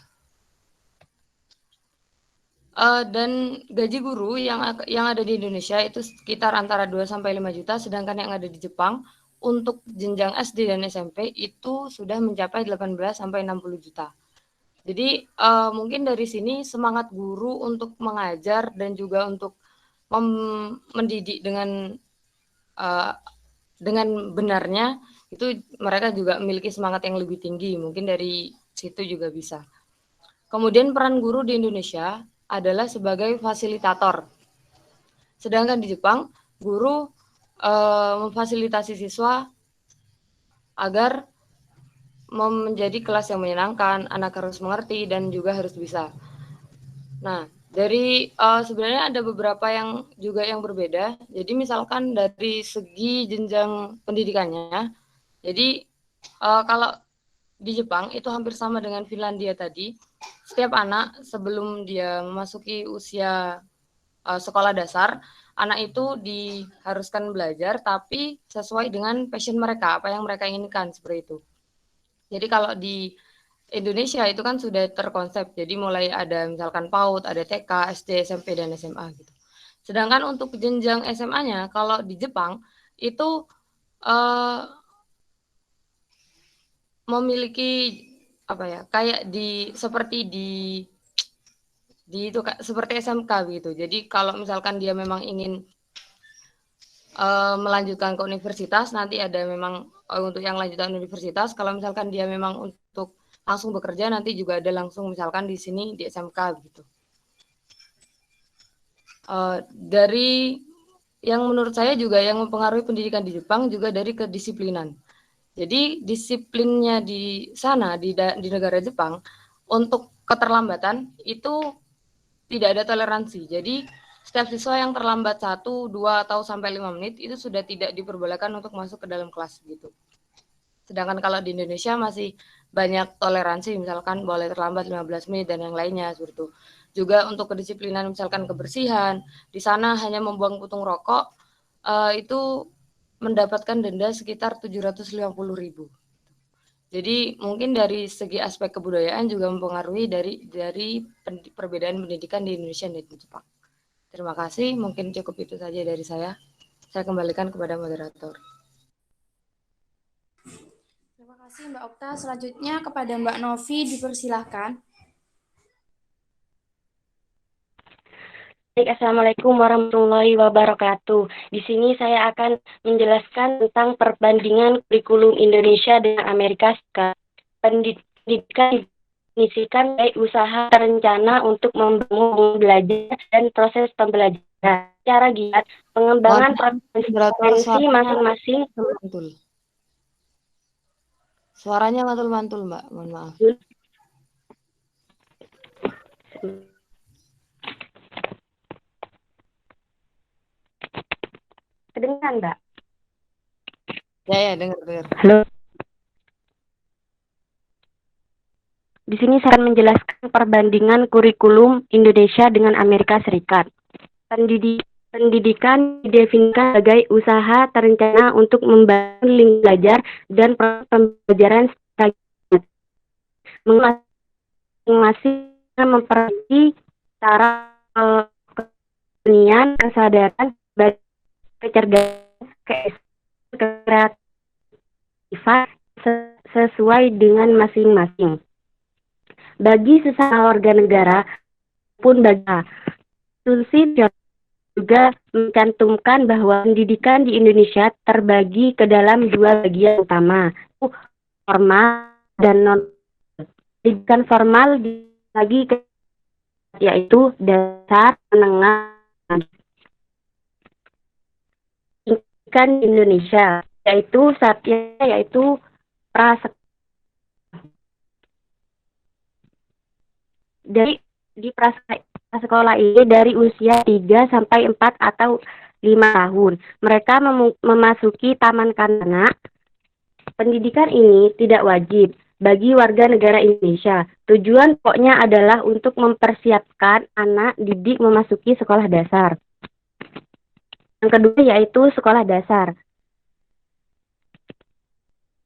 Speaker 6: Dan gaji guru yang ada di Indonesia itu sekitar antara 2-5 juta, sedangkan yang ada di Jepang untuk jenjang SD dan SMP itu sudah mencapai 18-60 juta. Jadi mungkin dari sini semangat guru untuk mengajar dan juga untuk mendidik dengan benarnya itu mereka juga memiliki semangat yang lebih tinggi. Mungkin dari situ juga bisa. Kemudian peran guru di Indonesia adalah sebagai fasilitator. Sedangkan di Jepang, guru memfasilitasi siswa agar menjadi kelas yang menyenangkan, anak harus mengerti dan juga harus bisa. Nah, dari sebenarnya ada beberapa yang juga yang berbeda. Jadi misalkan dari segi jenjang pendidikannya, jadi kalau di Jepang itu hampir sama dengan Finlandia tadi. Setiap anak sebelum dia memasuki usia sekolah dasar, anak itu diharuskan belajar tapi sesuai dengan passion mereka, apa yang mereka inginkan seperti itu. Jadi kalau di Indonesia itu kan sudah terkonsep, jadi mulai ada misalkan PAUD, ada TK, SD, SMP, dan SMA gitu. Sedangkan untuk jenjang SMA-nya, kalau di Jepang itu memiliki apa ya, kayak seperti itu seperti SMK gitu. Jadi kalau misalkan dia memang ingin melanjutkan ke universitas, nanti ada memang untuk yang lanjutan universitas. Kalau misalkan dia memang untuk langsung bekerja, nanti juga ada langsung misalkan di sini di SMK gitu. Dari yang menurut saya juga yang mempengaruhi pendidikan di Jepang juga dari kedisiplinan. Jadi disiplinnya di sana di negara Jepang untuk keterlambatan itu tidak ada toleransi. Jadi setiap siswa yang terlambat 1, 2 atau sampai 5 menit itu sudah tidak diperbolehkan untuk masuk ke dalam kelas gitu. Sedangkan kalau di Indonesia masih banyak toleransi, misalkan boleh terlambat 15 menit dan yang lainnya seperti itu. Juga untuk kedisiplinan misalkan kebersihan, di sana hanya membuang putung rokok itu mendapatkan denda sekitar 750.000. Jadi mungkin dari segi aspek kebudayaan juga mempengaruhi dari perbedaan pendidikan di Indonesia dan di Jepang. Terima kasih, mungkin cukup itu saja dari saya. Saya kembalikan kepada moderator.
Speaker 2: Terima kasih. kasih Mbak Okta. Selanjutnya kepada Mbak Novi dipersilahkan.
Speaker 7: Baik, Assalamualaikum warahmatullahi wabarakatuh. Di sini saya akan menjelaskan tentang perbandingan kurikulum Indonesia dengan Amerika Serikat. Pendidikan didefinisikan baik usaha terencana untuk membangun belajar dan proses pembelajaran. Secara giat, pengembangan provinsi masing-masing.
Speaker 6: Suaranya mantul-mantul, Mbak. Mohon maaf.
Speaker 7: Kedengaran, Mbak?
Speaker 6: Ya, dengar.
Speaker 7: Halo. Di sini saya menjelaskan perbandingan kurikulum Indonesia dengan Amerika Serikat. Pendidikan didefinisikan sebagai usaha terencana untuk membangun lingkungan belajar dan proses pembelajaran secara masing-masing memperbaiki cara kesenian, kesadaran, kecerdasan, kreatifan sesuai dengan masing-masing. Bagi sesama warga negara pun bagi konstitusi juga mencantumkan bahwa pendidikan di Indonesia terbagi ke dalam dua bagian utama, formal dan non. Pendidikan formal dibagi yaitu dasar, menengah. Pendidikan di Indonesia yaitu prasekolah. Di prasekolah ini dari usia 3 sampai 4 atau 5 tahun. Mereka memasuki taman kanak-kanak. Pendidikan ini tidak wajib bagi warga negara Indonesia. Tujuan pokoknya adalah untuk mempersiapkan anak didik memasuki sekolah dasar. Yang kedua yaitu sekolah dasar.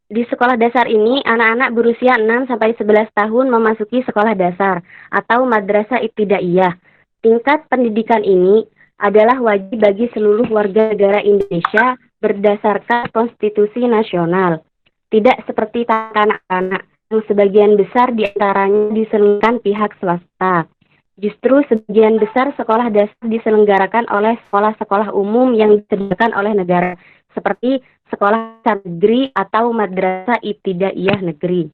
Speaker 7: Di sekolah dasar ini, anak-anak berusia 6 sampai 11 tahun memasuki sekolah dasar atau madrasah ibtidaiyah. Tingkat pendidikan ini adalah wajib bagi seluruh warga negara Indonesia berdasarkan konstitusi nasional. Tidak seperti kanak-kanak yang sebagian besar diantaranya diselenggarakan pihak swasta. Justru sebagian besar sekolah dasar diselenggarakan oleh sekolah-sekolah umum yang disediakan oleh negara, seperti sekolah negeri atau madrasah ibtidaiyah negeri.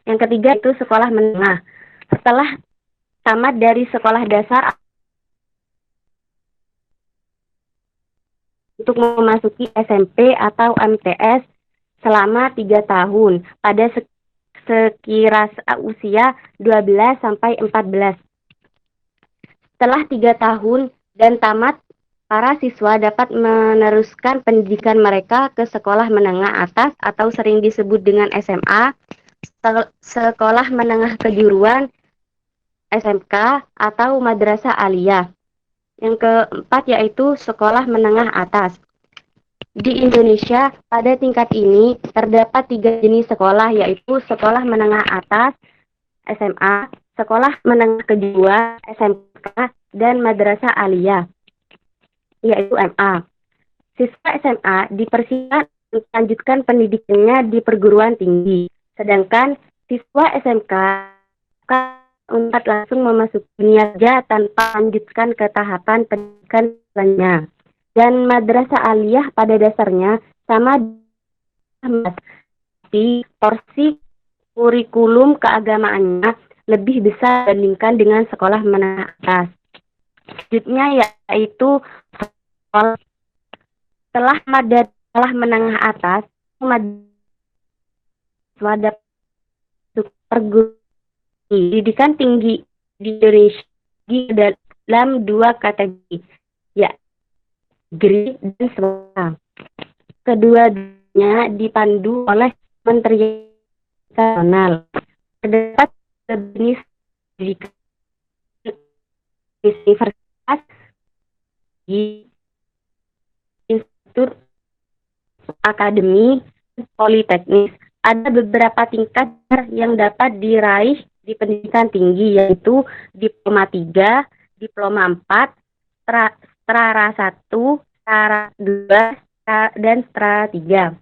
Speaker 7: Yang ketiga itu sekolah menengah. Setelah tamat dari sekolah dasar untuk memasuki SMP atau MTS selama 3 tahun pada sekira usia 12 sampai 14. Setelah 3 tahun dan tamat, para siswa dapat meneruskan pendidikan mereka ke sekolah menengah atas atau sering disebut dengan SMA, sekolah menengah kejuruan, SMK, atau madrasah aliyah. Yang keempat yaitu sekolah menengah atas. Di Indonesia, pada tingkat ini terdapat 3 jenis sekolah yaitu sekolah menengah atas, SMA, sekolah menengah kejuruan, SMK, dan madrasah aliyah, yaitu MA. Siswa SMA dipersilakan melanjutkan pendidikannya di perguruan tinggi, sedangkan siswa SMK untuk langsung memasuki dunia kerja tanpa melanjutkan ke tahapan pendidikan lainnya. Dan madrasah aliyah pada dasarnya sama di porsi kurikulum keagamaannya lebih besar dibandingkan dengan sekolah menengah atas. Selanjutnya yaitu setelah menengah atas, pada perguruan pendidikan tinggi di Indonesia dalam 2 kategori, ya, negeri dan swasta. Keduanya dipandu oleh Menteri Nasional. Terdapat jenis pendidikan universitas di institut akademi politeknik. Ada beberapa tingkat yang dapat diraih di pendidikan tinggi, yaitu diploma 3, diploma 4, setara 1, setara 2, dan setara 3.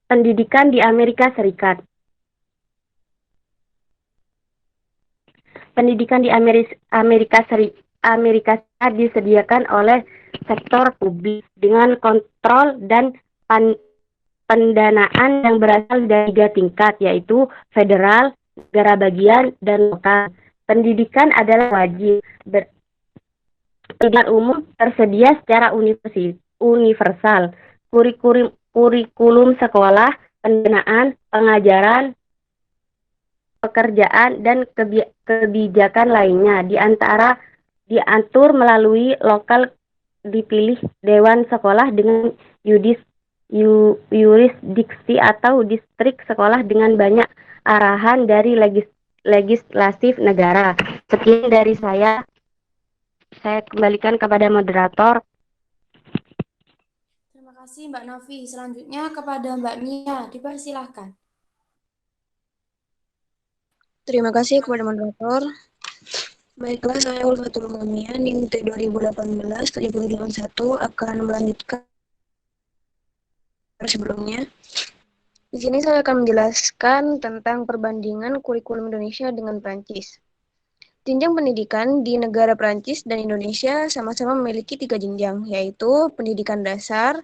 Speaker 7: Pendidikan di Amerika Serikat. Pendidikan di Amerika Serikat disediakan oleh sektor publik dengan kontrol dan pendanaan yang berasal dari 3 tingkat, yaitu federal, negara bagian, dan lokal. Pendidikan adalah wajib. Pendidikan umum tersedia secara universal. Kurikulum sekolah, pendanaan, pengajaran, pekerjaan, dan kebijakan lainnya diatur melalui lokal dipilih Dewan Sekolah dengan yurisdiksi atau distrik sekolah dengan banyak arahan dari legislatif negara. Sekian dari saya kembalikan kepada moderator.
Speaker 2: Terima kasih Mbak Novi. Selanjutnya kepada Mbak Mia, dipersilahkan.
Speaker 8: Terima kasih kepada moderator. Baiklah, saya Ulfatul Mamiya, NIM T 2018-7081 akan melanjutkan sebelumnya. Di sini saya akan menjelaskan tentang perbandingan kurikulum Indonesia dengan Prancis. Jenjang pendidikan di negara Prancis dan Indonesia sama-sama memiliki 3 jenjang, yaitu pendidikan dasar,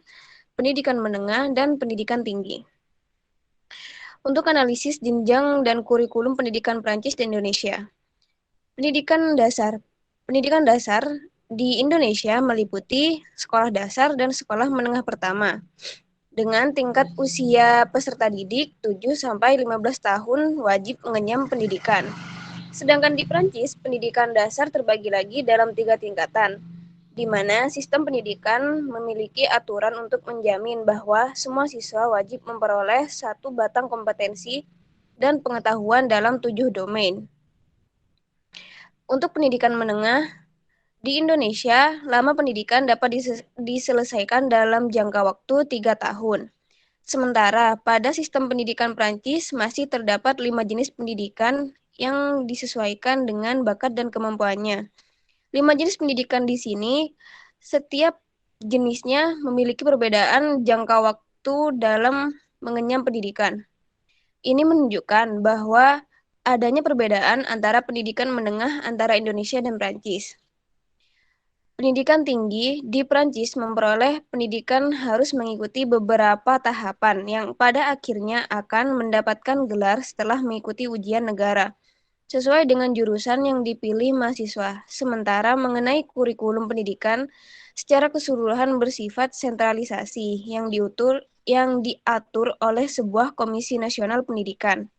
Speaker 8: pendidikan menengah, dan pendidikan tinggi. Untuk analisis jenjang dan kurikulum pendidikan Prancis dan Indonesia. Pendidikan dasar. Pendidikan dasar di Indonesia meliputi sekolah dasar dan sekolah menengah pertama dengan tingkat usia peserta didik 7-15 tahun wajib mengenyam pendidikan. Sedangkan di Prancis, pendidikan dasar terbagi lagi dalam 3 tingkatan, di mana sistem pendidikan memiliki aturan untuk menjamin bahwa semua siswa wajib memperoleh 1 batang kompetensi dan pengetahuan dalam 7 domain. Untuk pendidikan menengah, di Indonesia, lama pendidikan dapat diselesaikan dalam jangka waktu 3 tahun. Sementara pada sistem pendidikan Prancis masih terdapat 5 jenis pendidikan yang disesuaikan dengan bakat dan kemampuannya. 5 jenis pendidikan di sini, setiap jenisnya memiliki perbedaan jangka waktu dalam mengenyam pendidikan. Ini menunjukkan bahwa adanya perbedaan antara pendidikan menengah antara Indonesia dan Prancis. Pendidikan tinggi di Prancis memperoleh pendidikan harus mengikuti beberapa tahapan yang pada akhirnya akan mendapatkan gelar setelah mengikuti ujian negara sesuai dengan jurusan yang dipilih mahasiswa. Sementara mengenai kurikulum pendidikan secara keseluruhan bersifat sentralisasi yang diatur oleh sebuah Komisi Nasional Pendidikan.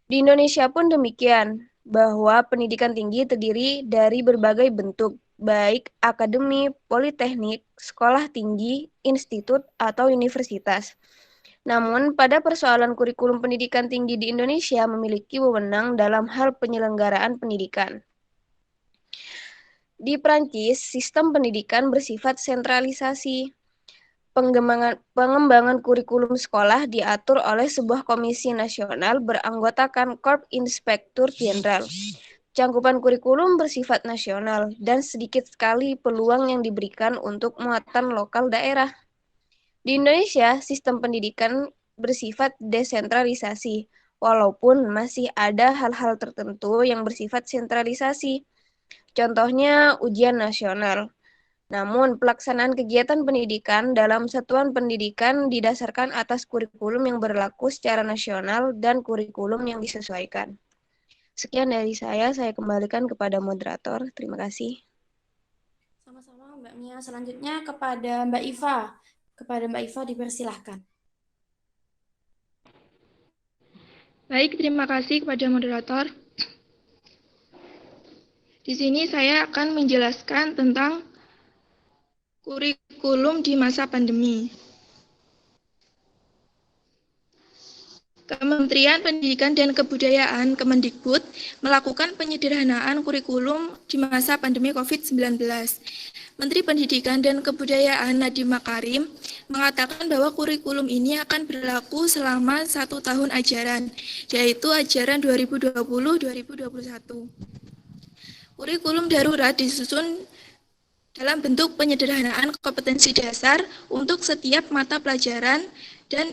Speaker 8: Di Indonesia pun demikian, bahwa pendidikan tinggi terdiri dari berbagai bentuk, baik akademi, politeknik, sekolah tinggi, institut, atau universitas. Namun, pada persoalan kurikulum pendidikan tinggi di Indonesia memiliki wewenang dalam hal penyelenggaraan pendidikan. Di Prancis, sistem pendidikan bersifat sentralisasi. Pengembangan kurikulum sekolah diatur oleh sebuah komisi nasional beranggotakan Korps Inspektur Jenderal. Cangkupan kurikulum bersifat nasional dan sedikit sekali peluang yang diberikan untuk muatan lokal daerah. Di Indonesia, sistem pendidikan bersifat desentralisasi, walaupun masih ada hal-hal tertentu yang bersifat sentralisasi. Contohnya ujian nasional. Namun, pelaksanaan kegiatan pendidikan dalam satuan pendidikan didasarkan atas kurikulum yang berlaku secara nasional dan kurikulum yang disesuaikan. Sekian dari saya kembalikan kepada moderator. Terima kasih.
Speaker 2: Sama-sama Mbak Mia. Selanjutnya kepada Mbak Iva. Kepada Mbak Iva dipersilahkan.
Speaker 9: Baik, terima kasih kepada moderator. Di sini saya akan menjelaskan tentang kurikulum di masa pandemi. Kementerian Pendidikan dan Kebudayaan Kemendikbud melakukan penyederhanaan kurikulum di masa pandemi COVID-19. Menteri Pendidikan dan Kebudayaan Nadiem Makarim mengatakan bahwa kurikulum ini akan berlaku selama 1 tahun ajaran, yaitu ajaran 2020-2021. Kurikulum darurat disusun dalam bentuk penyederhanaan kompetensi dasar untuk setiap mata pelajaran dan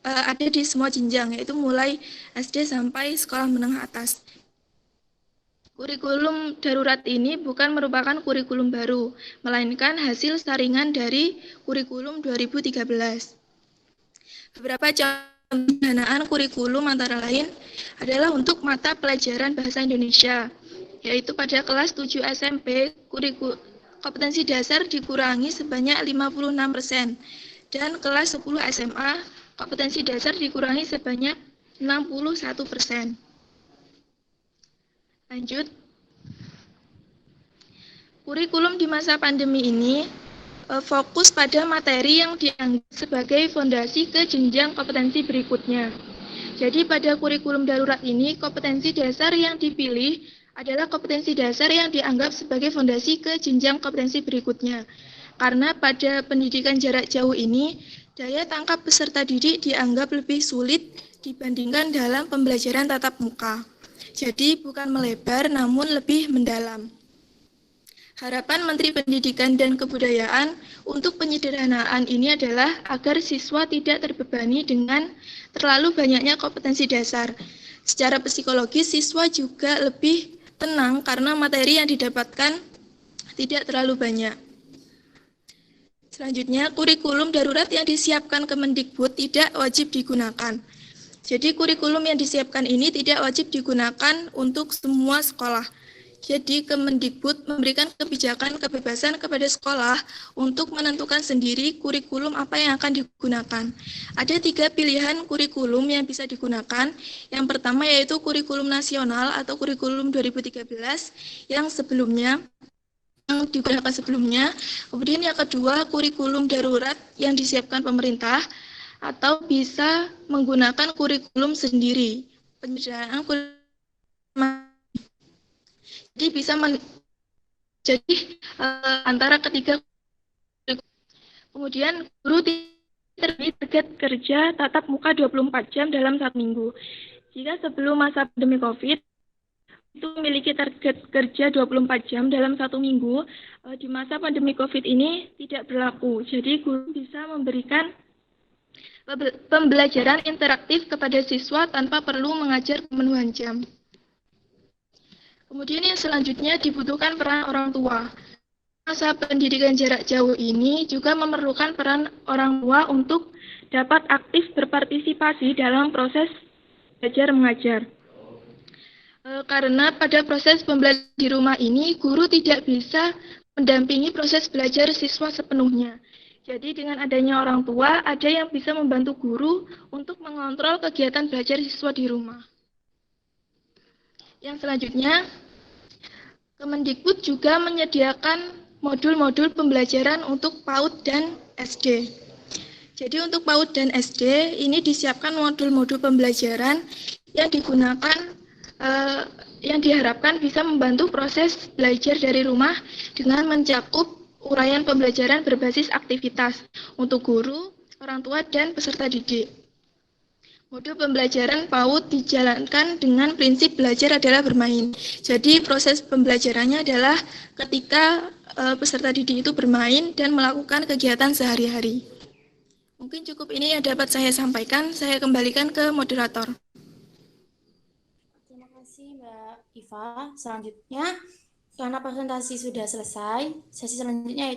Speaker 9: ada di semua jenjang, yaitu mulai SD sampai sekolah menengah atas. Kurikulum darurat ini bukan merupakan kurikulum baru, melainkan hasil saringan dari kurikulum 2013. Beberapa contoh pendanaan kurikulum antara lain adalah untuk mata pelajaran bahasa Indonesia, yaitu pada kelas 7 SMP kompetensi dasar dikurangi sebanyak 56%, dan kelas 10 SMA kompetensi dasar dikurangi sebanyak 61%. Lanjut. Kurikulum di masa pandemi ini fokus pada materi yang dianggap sebagai fondasi ke jenjang kompetensi berikutnya. Jadi pada kurikulum darurat ini, kompetensi dasar yang dipilih adalah kompetensi dasar yang dianggap sebagai fondasi ke jenjang kompetensi berikutnya. Karena pada pendidikan jarak jauh ini, daya tangkap peserta didik dianggap lebih sulit dibandingkan dalam pembelajaran tatap muka. Jadi bukan melebar namun lebih mendalam. Harapan Menteri Pendidikan dan Kebudayaan untuk penyederhanaan ini adalah agar siswa tidak terbebani dengan terlalu banyaknya kompetensi dasar. Secara psikologis, siswa juga lebih tenang karena materi yang didapatkan tidak terlalu banyak. Selanjutnya, kurikulum darurat yang disiapkan Kemendikbud tidak wajib digunakan. Jadi kurikulum yang disiapkan ini tidak wajib digunakan untuk semua sekolah. Jadi Kemendikbud memberikan kebebasan kepada sekolah untuk menentukan sendiri kurikulum apa yang akan digunakan. Ada 3 pilihan kurikulum yang bisa digunakan. Yang pertama yaitu kurikulum nasional atau kurikulum 2013 yang digunakan sebelumnya. Kemudian yang kedua kurikulum darurat yang disiapkan pemerintah, atau bisa menggunakan kurikulum sendiri. Penyederhanaan kurikulum jadi bisa antara ketiga. Kemudian guru target kerja tatap muka 24 jam dalam 1 minggu. Jika sebelum masa pandemi COVID itu memiliki target kerja 24 jam dalam 1 minggu, di masa pandemi COVID ini tidak berlaku. Jadi guru bisa memberikan pembelajaran interaktif kepada siswa tanpa perlu mengajar pemenuhan jam. Kemudian yang selanjutnya dibutuhkan peran orang tua. Masa pendidikan jarak jauh ini juga memerlukan peran orang tua untuk dapat aktif berpartisipasi dalam proses belajar mengajar. Karena pada proses pembelajaran di rumah ini, guru tidak bisa mendampingi proses belajar siswa sepenuhnya. Jadi dengan adanya orang tua, ada yang bisa membantu guru untuk mengontrol kegiatan belajar siswa di rumah. Yang selanjutnya, Kemendikbud juga menyediakan modul-modul pembelajaran untuk PAUD dan SD. Jadi untuk PAUD dan SD, ini disiapkan modul-modul pembelajaran yang yang diharapkan bisa membantu proses belajar dari rumah dengan mencakup uraian pembelajaran berbasis aktivitas untuk guru, orang tua, dan peserta didik. Modul pembelajaran PAUD dijalankan dengan prinsip belajar adalah bermain. Jadi proses pembelajarannya adalah ketika peserta didik itu bermain dan melakukan kegiatan sehari-hari. Mungkin cukup ini yang dapat saya sampaikan. Saya kembalikan ke moderator.
Speaker 2: Terima kasih Mbak Iva. Selanjutnya, karena presentasi sudah selesai, sesi selanjutnya yaitu